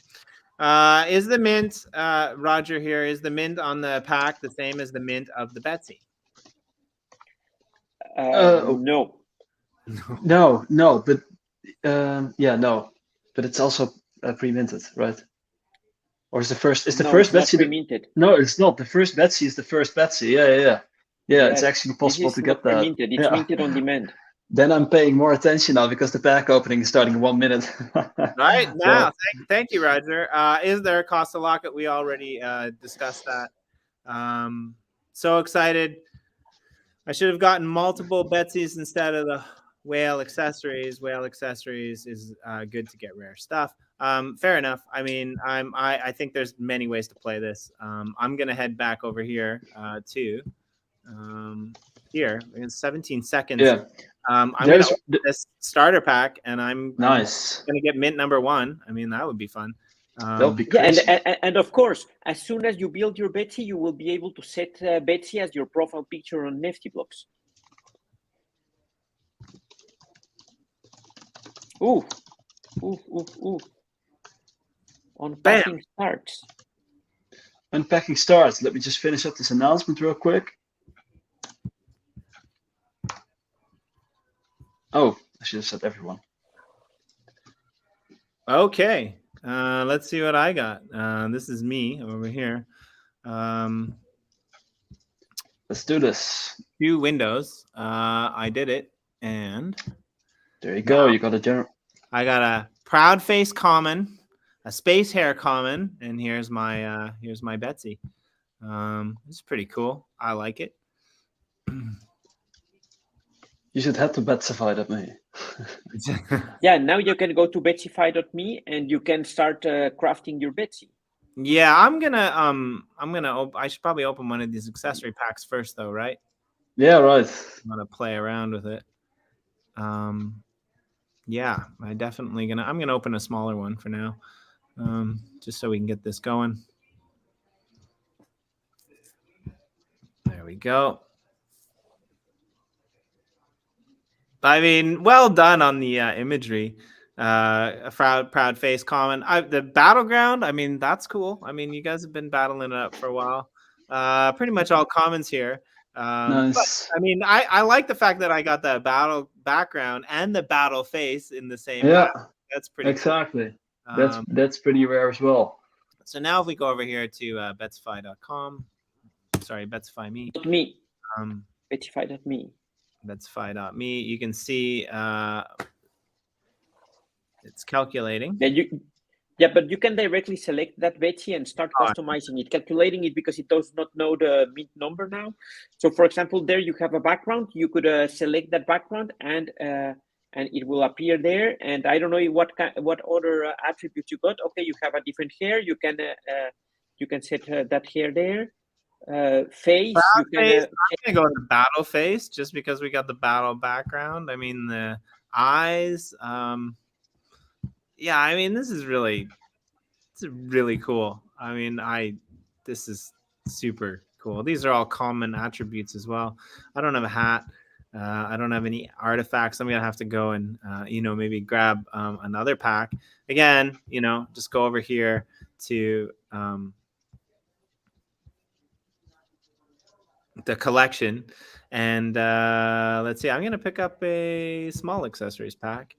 Is the mint, Roger here, is the mint on the pack the same as the mint of the Betsy? No. No, but no, but it's also pre-minted, right? Or is the first? Is the first Betsy pre-minted? No, it's not. The first Betsy is the first Betsy. Yeah. Yes, it's actually possible to get that. Minted. It's minted on demand. Then I'm paying more attention now because the pack opening is starting in 1 minute. Right now, thank you, Roger. Is there a cost to lock it? We already discussed that. So excited. I should have gotten multiple Betsies instead of the whale accessories. Whale accessories is good to get rare stuff. Fair enough. I mean, I think there's many ways to play this. I'm gonna head back over here to here. It's 17 seconds. Yeah. I'm gonna open this starter pack, and I'm nice. gonna get mint number 1. I mean, that would be fun. That'll be crazy. Yeah, and of course, as soon as you build your Betsy, you will be able to set Betsy as your profile picture on NeftyBlocks. Ooh. Unpacking starts. Unpacking starts. Let me just finish up this announcement real quick. Oh, I should have said everyone. Okay. Let's see what I got. This is me over here. Let's do this. 2 windows. I did it, and there you go. You got a general. I got a proud face common, a space hair common, and here's my Betsy. It's pretty cool. I like it. You should have to Betsify that, me. Yeah, now you can go to Betsify.me and you can start crafting your Betsy. Yeah, I should probably open one of these accessory packs first, though, right? Yeah, right. I'm gonna play around with it. Yeah, I'm gonna open a smaller one for now, just so we can get this going. There we go. I mean, well done on the imagery. A proud face comment. The battleground, I mean, that's cool. I mean, you guys have been battling it up for a while. Pretty much all comments here. Nice. But, I mean, I like the fact that I got the battle background and the battle face in the same. Yeah, that's pretty exactly. Cool. That's pretty rare as well. So now if we go over here to betsify.com, sorry, Betsify me. Me. Betsify.me. Betsify.me. You can see it's calculating. Yeah, but you can directly select that Betsy and start customizing it, calculating it, because it does not know the mint number now. So, for example, there you have a background. You could select that background, and it will appear there. And I don't know what other attributes you got. Okay, you have a different hair. You can set that hair there. Face. I'm gonna go with the battle face just because we got the battle background. I mean, the eyes. Yeah, I mean, this is really cool. I mean, this is super cool. These are all common attributes as well. I don't have a hat. I don't have any artifacts. I'm gonna have to go and maybe grab another pack again. Just go over here to the collection, and let's see. I'm gonna pick up a small accessories pack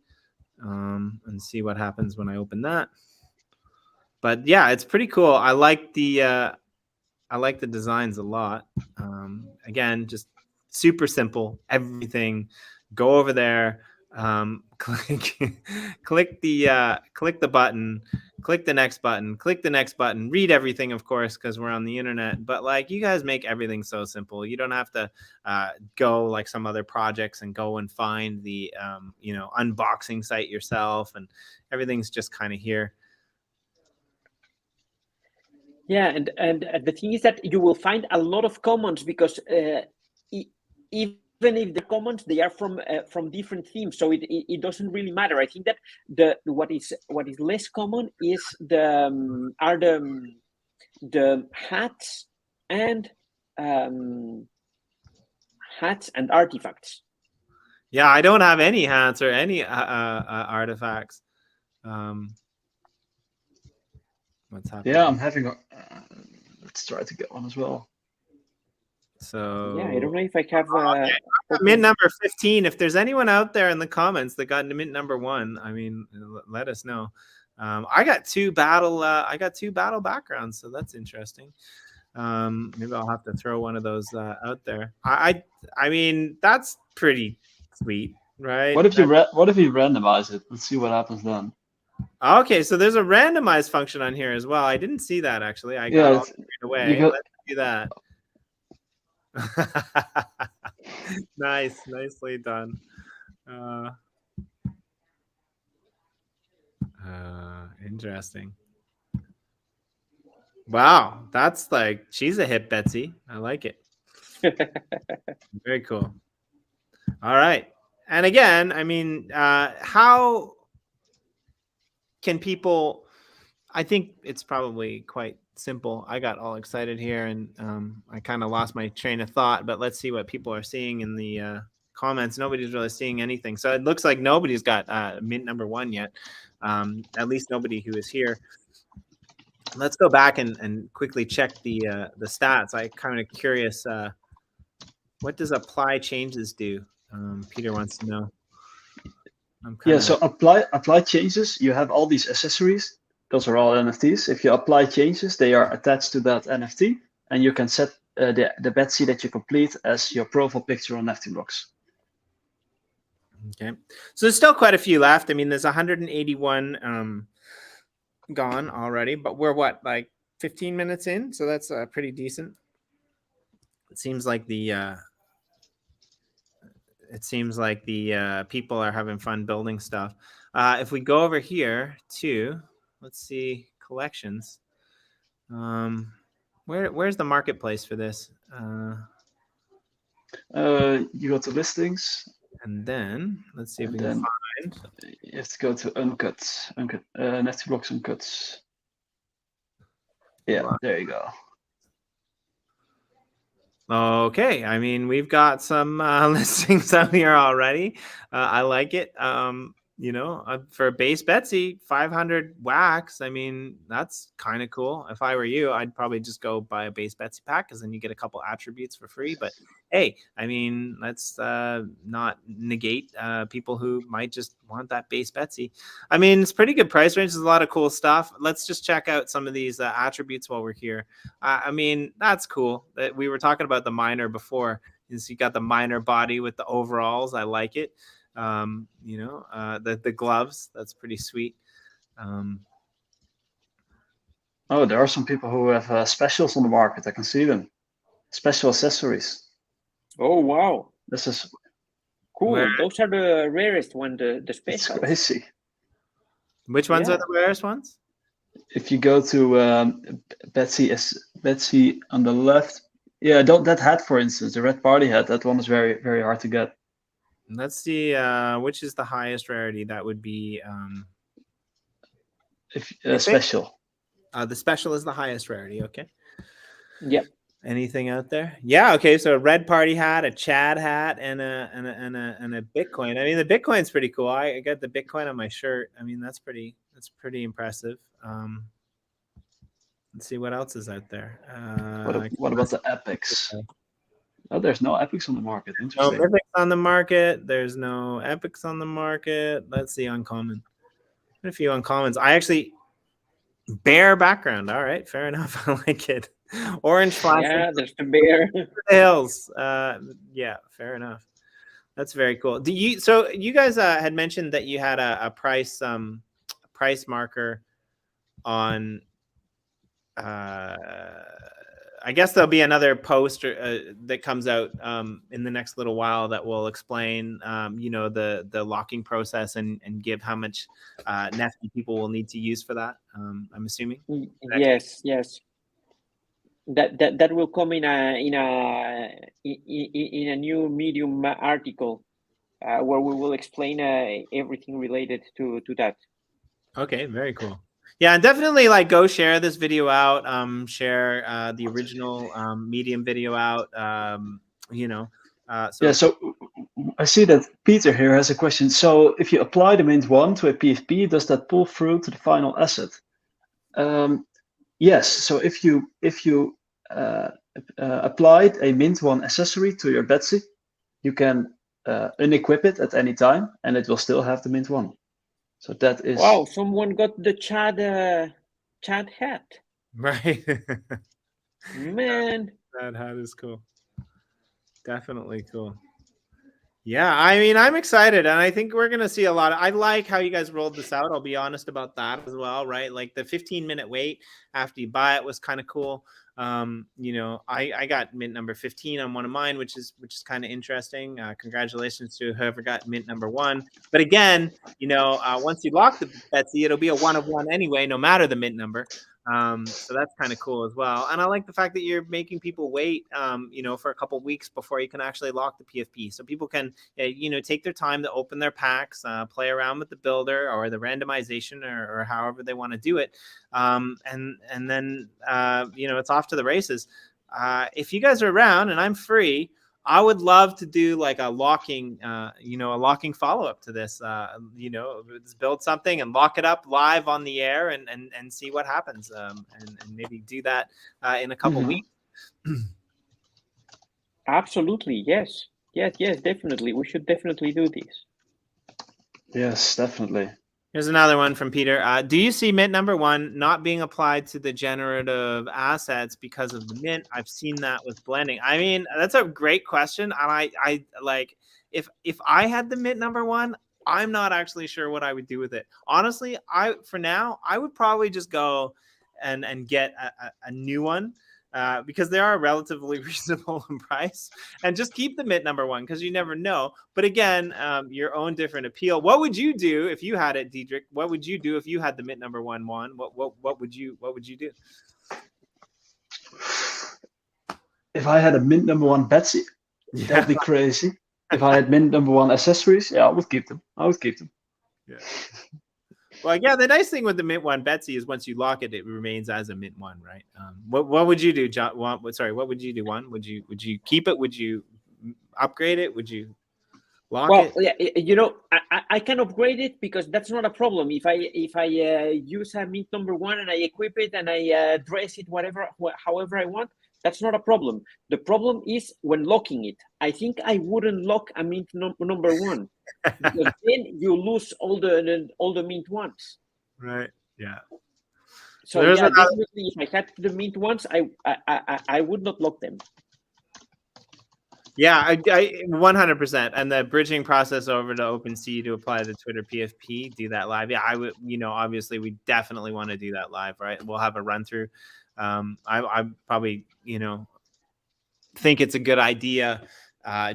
and see what happens when I open that. But yeah, it's pretty cool. I like the designs a lot. Again, just super simple. Everything. Go over there. Click the button. Click the next button. Click the next button. Read everything, of course, because we're on the internet. But you guys make everything so simple. You don't have to go like some other projects and go and find the unboxing site yourself, and everything's just kind of here. Yeah, and the thing is that you will find a lot of commons, because even if the commons, they are from different themes, so it doesn't really matter. I think that what is less common is the hats and artifacts. Yeah, I don't have any hats or any artifacts. What's happening? Yeah, I'm having let's try to get one as well. So yeah, I don't know if I have mint number 15. If there's anyone out there in the comments that got mint number 1, I mean, let us know. I got two battle backgrounds, so that's interesting. Maybe I'll have to throw one of those out there. I mean, that's pretty sweet, right? What if you randomize it? Let's see what happens then. Okay, so there's a randomized function on here as well. I didn't see that actually. I got all carried away. Let's do that. Nice, nicely done. Interesting. Wow, that's like, she's a hip Betsy. I like it. Very cool. All right. And again, I mean, how can people, I think it's probably quite simple. I got all excited here and I kind of lost my train of thought, but let's see what people are seeing in the comments. Nobody's really seeing anything. So it looks like nobody's got mint number 1 yet. At least nobody who is here. Let's go back and quickly check the stats. I'm kind of curious, what does apply changes do? Peter wants to know. Yeah, so apply changes, you have all these accessories. Those are all NFTs. If you apply changes, they are attached to that NFT, and you can set the Betsy that you complete as your profile picture on NeftyBlocks. Okay, so there's still quite a few left. I mean, there's 181 gone already, but we're what, like 15 minutes in, so that's pretty decent. It seems like the people are having fun building stuff. If we go over here to, let's see, collections. Where's the marketplace for this? You go to listings, and then let's see if we can find. You have to go to uncut, NeftyBlocks uncuts. Yeah, there you go. Okay, I mean, we've got some listings out here already. I like it. You know, for base Betsy, 500 wax. I mean, that's kind of cool. If I were you, I'd probably just go buy a base Betsy pack because then you get a couple attributes for free. But hey, I mean, let's not negate people who might just want that base Betsy. I mean, it's pretty good price range. There's a lot of cool stuff. Let's just check out some of these attributes while we're here. I mean, that's cool. We were talking about the miner before. You got the miner body with the overalls. I like it. You know, the gloves, that's pretty sweet. Oh, there are some people who have specials on the market. I can see them. Special accessories. Oh, wow. This is cool. Those are the rarest one, the specials. It's crazy. Which ones are the rarest ones? If you go to Betsy on the left, yeah, that hat, for instance, the red party hat, that one is very, very hard to get. Let's see, which is the highest rarity? That would be special. The special is the highest rarity. Okay. Yep. Anything out there? Yeah. Okay. So a red party hat, a Chad hat, and a Bitcoin. I mean, the Bitcoin's pretty cool. I got the Bitcoin on my shirt. I mean, that's pretty impressive. Let's see what else is out there. What about the epics? Oh, there's no epics on the market. Interesting. No epics on the market. There's no epics on the market. Let's see, uncommon. A few uncommons. I actually bear background. All right, fair enough. I like it. Orange flash. Yeah, there's the bear. Hills. Yeah, fair enough. That's very cool. So you guys had mentioned that you had a price marker on. I guess there'll be another post that comes out in the next little while that will explain, you know, the locking process and give how much Nefty people will need to use for that. I'm assuming. Yes. That will come in a new Medium article where we will explain everything related to that. Okay, very cool. Yeah, and definitely like go share this video out. Share the original Medium video out. You know. So I see that Peter here has a question. So if you apply the mint 1 to a PFP, does that pull through to the final asset? Yes. So if you applied a mint 1 accessory to your Betsy, you can unequip it at any time, and it will still have the mint 1. So that is. Wow! Someone got the Chad hat. Right. Man, that hat is cool. Definitely cool. Yeah, I mean, I'm excited, and I think we're gonna see a lot. I like how you guys rolled this out. I'll be honest about that as well, right? Like the 15-minute wait after you buy it was kind of cool. I got mint number 15 on one of mine, which is kind of interesting. Congratulations to whoever got mint number 1. But again, once you lock the Betsy, it'll be a 1 of 1 anyway, no matter the mint number. So that's kind of cool as well. And I like the fact that you're making people wait, for a couple of weeks before you can actually lock the PFP. So people can, take their time to open their packs, play around with the builder or the randomization or however they want to do it. And then, it's off to the races. If you guys are around and I'm free, I would love to do like a locking follow-up to this. Let's build something and lock it up live on the air and see what happens. And maybe do that in a couple weeks. Absolutely, yes, definitely. We should definitely do this. Yes, definitely. Here's another one from Peter. Do you see mint number 1 not being applied to the generative assets because of the mint? I've seen that with blending. I mean, that's a great question. And I like, if I had the mint number 1, I'm not actually sure what I would do with it. Honestly, for now, I would probably just go and get a new one. Because they are relatively reasonable in price, and just keep the mint number 1 because you never know. But again, your own different appeal. What would you do if you had it, Diedrich? What would you do if you had the mint number 1? What would you do? If I had a mint number 1 Betsy, that'd be crazy. If I had mint number 1 accessories, I would keep them. Yeah. Well, yeah, the nice thing with the mint 1 Betsy is once you lock it, it remains as a mint 1, right? What would you do, John? What would you do, Juan? Would you keep it? Would you upgrade it? Would you lock it? Well, yeah, I can upgrade it because that's not a problem. If I use a mint number 1 and I equip it and I dress it however I want, that's not a problem. The problem is when locking it. I think I wouldn't lock a mint number 1 because then you lose all the mint ones. Right. Yeah. So yeah, definitely, if I had the mint ones, I would not lock them. Yeah, I 100%. And the bridging process over to OpenSea to apply the Twitter PFP, do that live. Yeah, I would. Obviously, we definitely want to do that live, right? We'll have a run through. I probably, think it's a good idea,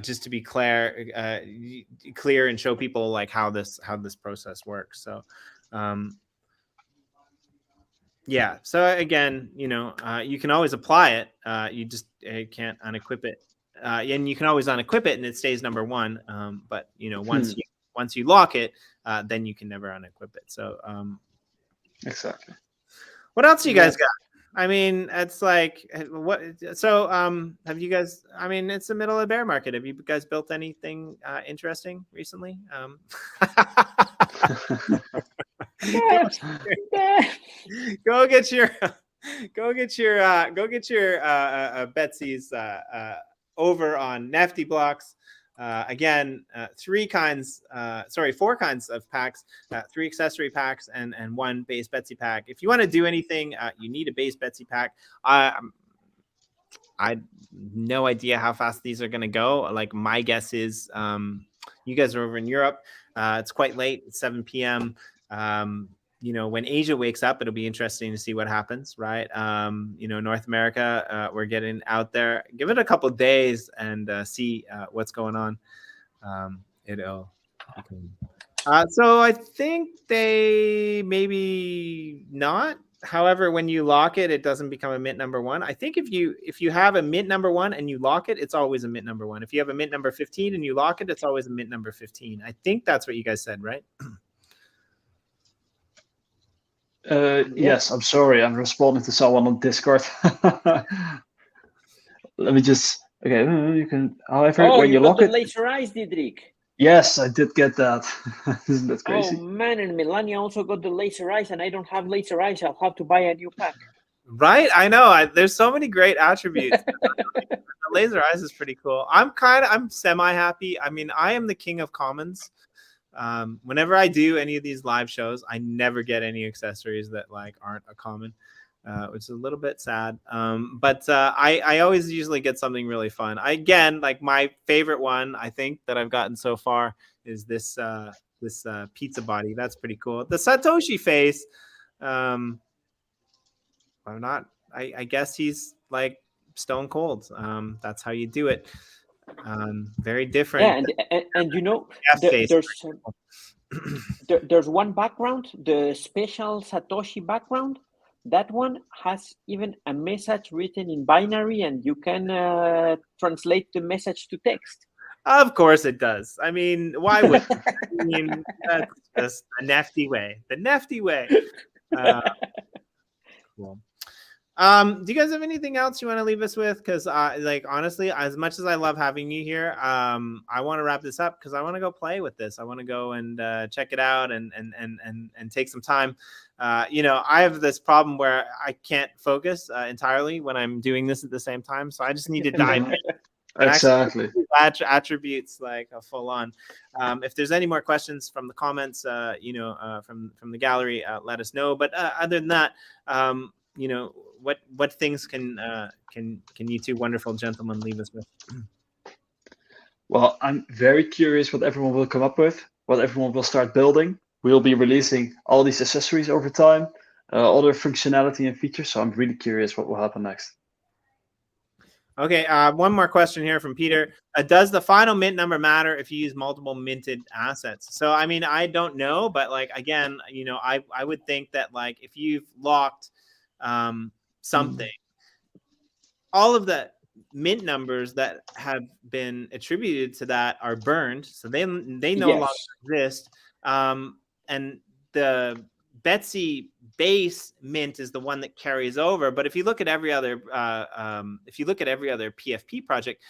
just to be clear and show people like how this process works. So, yeah. So again, you can always apply it. You just can't unequip it, and you can always unequip it, and it stays number 1. But once you lock it, then you can never unequip it. So, exactly. What else you guys got? I mean, it's like what? So, have you guys? I mean, it's the middle of the bear market. Have you guys built anything interesting recently? Go get your Betsy's over on NeftyBlocks. Again, 4 kinds of packs, 3 accessory packs and 1 base Betsy pack. If you want to do anything, you need a base Betsy pack. I no idea how fast these are going to go. Like my guess is, you guys are over in Europe. It's quite late. It's 7 p.m. When Asia wakes up, it'll be interesting to see what happens, right? North America, we're getting out there. Give it a couple of days and see what's going on. So I think they maybe not. However, when you lock it, it doesn't become a mint number 1. I think if you have a mint number 1 and you lock it, it's always a mint number 1. If you have a mint number 15 and you lock it, it's always a mint number 15. I think that's what you guys said, right? Yes, I'm sorry. I'm responding to someone on Discord. Let me just. Okay, you can. However, when you lock it, laser eyes, Diedrich. Yes, I did get that. Isn't that crazy? Oh man, and Melania also got the laser eyes, and I don't have laser eyes. I'll have to buy a new pack. Right, I know. There's so many great attributes. The laser eyes is pretty cool. I'm semi happy. I mean, I am the king of commons. Whenever I do any of these live shows, I never get any accessories that like aren't a common. which is a little bit sad. But I always usually get something really fun. Again, like my favorite one, I think that I've gotten so far is this pizza body. That's pretty cool. The Satoshi face. I'm not. I guess he's like stone cold. That's how you do it. Very different. Yeah, and you know, face. there's one background, the special Satoshi background. That one has even a message written in binary, and you can translate the message to text. Of course it does. I mean, why would I mean, that's just a nefty way. The nefty way. Cool. Do you guys have anything else you want to leave us with? Because like honestly, as much as I love having you here, I want to wrap this up because I want to go play with this. I want to go and check it out and take some time. You know, I have this problem where I can't focus entirely when I'm doing this at the same time. So I just need to dive in. Exactly. Attributes like a full on. If there's any more questions from the comments, you know, from the gallery, let us know. But other than that, you know, what things can you two wonderful gentlemen leave us with? Well, I'm very curious what everyone will come up with, what everyone will start building. We'll be releasing all these accessories over time, other functionality and features. So I'm really curious what will happen next. Okay, one more question here from Peter. Does the final mint number matter if you use multiple minted assets? So, I mean, I don't know, but like, again, you know, I would think that like if you've locked something, all of the mint numbers that have been attributed to that are burned, so they no longer exist. And the Betsy base mint is the one that carries over. But if you look at every other PFP project,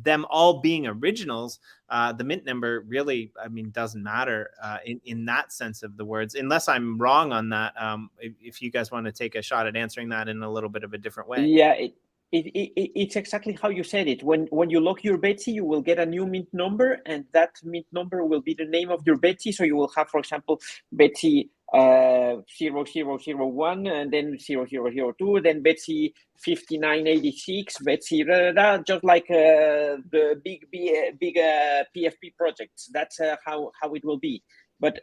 them all being originals, the mint number really, I mean, doesn't matter in that sense of the words, unless I'm wrong on that. If you guys want to take a shot at answering that in a little bit of a different way. Yeah, it's exactly how you said it. When you lock your Betsy, you will get a new mint number, and that mint number will be the name of your Betsy. So you will have, for example, Betsy 0001, and then 0002, then Betsy 5986, Betsy just like the big PFP projects. That's how it will be. But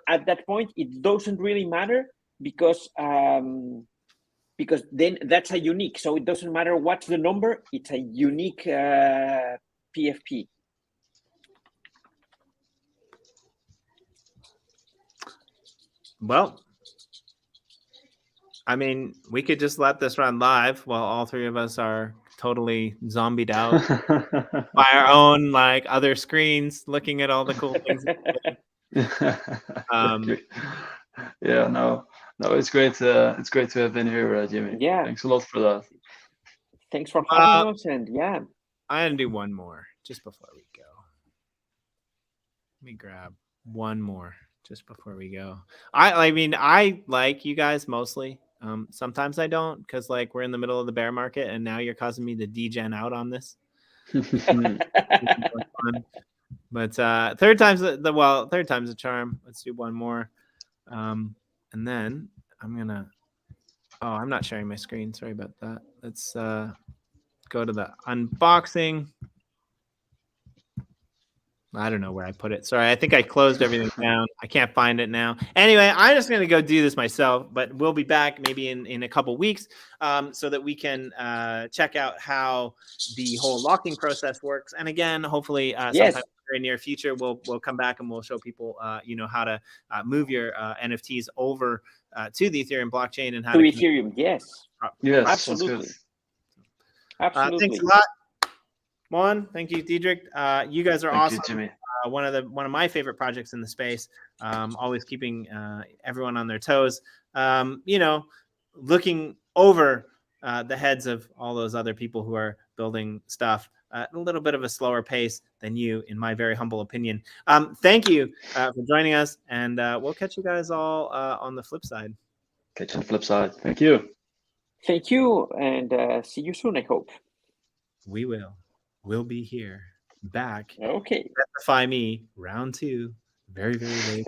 at that point, it doesn't really matter because then that's a unique. So it doesn't matter what's the number; it's a unique PFP. Well, I mean, we could just let this run live while all three of us are totally zombied out by our own like other screens, looking at all the cool things. Yeah, no, it's great. It's great to have been here, Jimmy. Yeah, thanks a lot for that. Thanks for having us, and yeah, I'm gonna do one more just before we go. Let me grab one more just before we go. I mean, I like you guys mostly. Sometimes I don't, because like we're in the middle of the bear market, and now you're causing me to degen out on this. But third time's the charm. Let's do one more, and then I'm gonna. Oh, I'm not sharing my screen. Sorry about that. Let's go to the unboxing. I don't know where I put it. Sorry, I think I closed everything down. I can't find it now. Anyway, I'm just going to go do this myself, but we'll be back maybe in a couple weeks so that we can check out how the whole locking process works. And again, hopefully sometime in the very near future, we'll come back and we'll show people, you know, how to move your NFTs over to the Ethereum blockchain and how to Ethereum. Yes, absolutely. Absolutely. Thanks a lot. Juan, thank you, Diedrich. You guys are awesome. Thank you, Jimmy. One of my favorite projects in the space. Always keeping everyone on their toes. You know, looking over the heads of all those other people who are building stuff at a little bit of a slower pace than you, in my very humble opinion. Thank you for joining us, and we'll catch you guys all on the flip side. Catch you on the flip side. Thank you. Thank you, and see you soon, I hope. We will. We'll be here back. Okay. Testify me, round 2, very, very late.